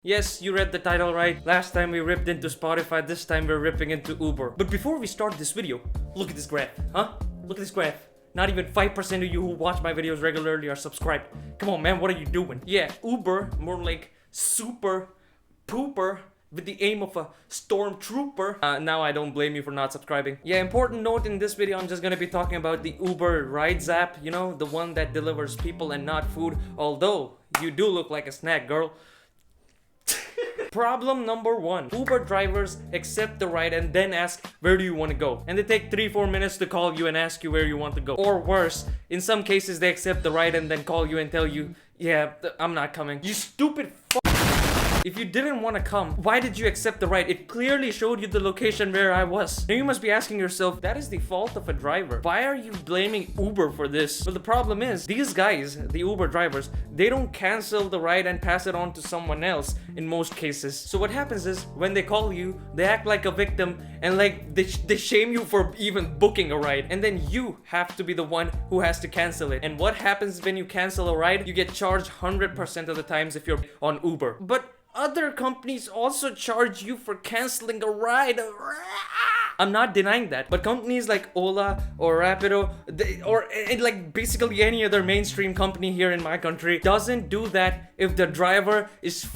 Yes, you read the title right. Last time we ripped into Spotify, this time we're ripping into Uber. But before we start this video, look at this graph, huh? Look at this graph. Not even 5% of you who watch my videos regularly are subscribed. Come on, man, what are you doing? Yeah, Uber, more like super pooper with the aim of a stormtrooper. Now I don't blame you for not subscribing. Yeah, important note in this video, I'm just gonna be talking about the Uber Rides app, you know, the one that delivers people and not food. Although, you do look like a snack, girl. Problem number 1. Uber drivers accept the ride and then ask, where do you want to go? And they take 3-4 minutes to call you and ask you where you want to go. Or worse, in some cases they accept the ride and then call you and tell you, yeah, I'm not coming. You stupid If you didn't want to come, why did you accept the ride? It clearly showed you the location where I was. Now you must be asking yourself, that is the fault of a driver. Why are you blaming Uber for this? Well, the problem is, these guys, the Uber drivers, they don't cancel the ride and pass it on to someone else in most cases. So what happens is, when they call you, they act like a victim and like they shame you for even booking a ride. And then you have to be the one who has to cancel it. And what happens when you cancel a ride? You get charged 100% of the times if you're on Uber. But other companies also charge you for canceling a ride. I'm not denying that, but companies like Ola or Rapido, or like basically any other mainstream company here in my country doesn't do that if the driver is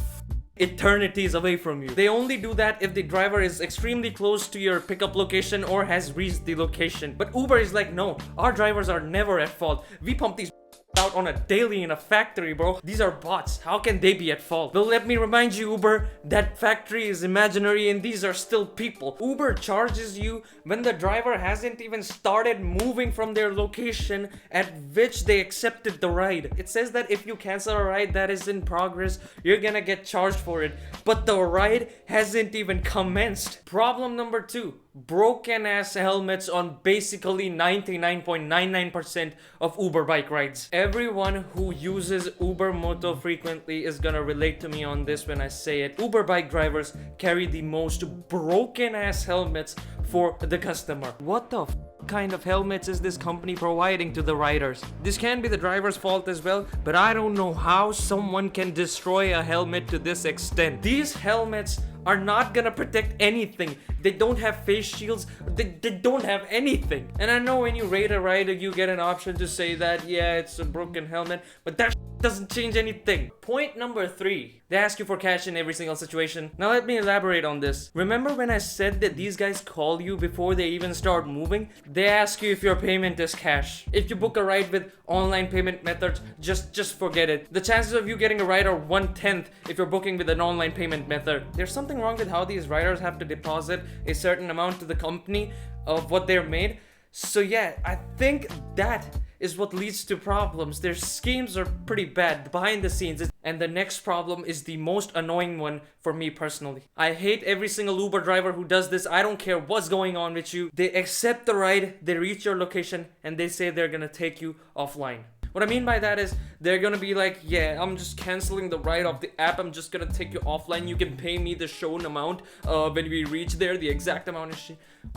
eternities away from you. They only do that if the driver is extremely close to your pickup location or has reached the location. But Uber is like, no, our drivers are never at fault. We pump these out on a daily in a factory, bro. These are bots. How can they be at fault? Well, let me remind you, Uber, that factory is imaginary and these are still people. Uber charges you when the driver hasn't even started moving from their location at which they accepted the ride. It says that if you cancel a ride that is in progress, you're gonna get charged for it. But the ride hasn't even commenced. Problem number 2. Broken ass helmets on basically 99.99% of Uber bike rides. Everyone who uses Uber Moto frequently is gonna relate to me on this when I say it. Uber bike drivers carry the most broken ass helmets for the customer. What the kind of helmets is this company providing to the riders? This can be the driver's fault as well, but I don't know how someone can destroy a helmet to this extent. These helmets are not gonna protect anything. They don't have face shields. They don't have anything. And I know when you rate a rider, you get an option to say that, yeah, it's a broken helmet, but that doesn't change anything. Point number 3. They ask you for cash in every single situation. Now let me elaborate on this. Remember when I said that these guys call you before they even start moving? They ask you if your payment is cash. If you book a ride with online payment methods, just forget it. The chances of you getting a ride are 1/10 if you're booking with an online payment method. There's something wrong with how these riders have to deposit a certain amount to the company of what they're made. So yeah, I think that is what leads to problems. Their schemes are pretty bad behind the scenes. And the next problem is the most annoying one for me personally. I hate every single Uber driver who does this. I don't care what's going on with you. They accept the ride, they reach your location, and they say they're gonna take you offline. What I mean by that is, they're gonna be like, yeah, I'm just canceling the ride off the app. I'm just gonna take you offline. You can pay me the shown amount when we reach there, the exact amount is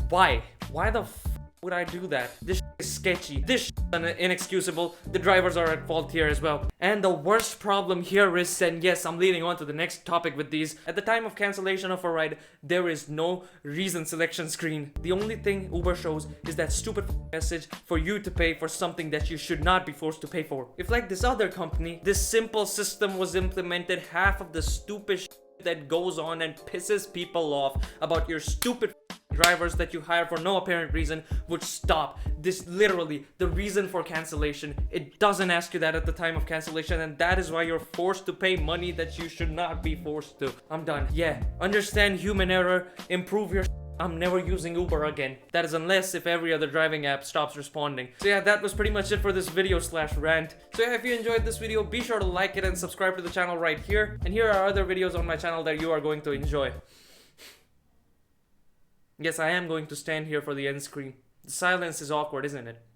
Why? Why the would I do that? This is sketchy. This is inexcusable. The drivers are at fault here as well. And the worst problem here is, and yes, I'm leading on to the next topic with these. At the time of cancellation of a ride, there is no reason selection screen. The only thing Uber shows is that stupid message for you to pay for something that you should not be forced to pay for. If like this other company, this simple system was implemented, half of the stupid that goes on and pisses people off about your stupid drivers that you hire for no apparent reason would stop. This literally the reason for cancellation. It doesn't ask you that at the time of cancellation, and that is why you're forced to pay money that you should not be forced to. I'm done. Yeah, understand human error, improve your I'm never using Uber again. That is unless if every other driving app stops responding. So yeah, that was pretty much it for this video / rant. So yeah, if you enjoyed this video, be sure to like it and subscribe to the channel right here. And here are other videos on my channel that you are going to enjoy. Yes, I am going to stand here for the end screen. The silence is awkward, isn't it?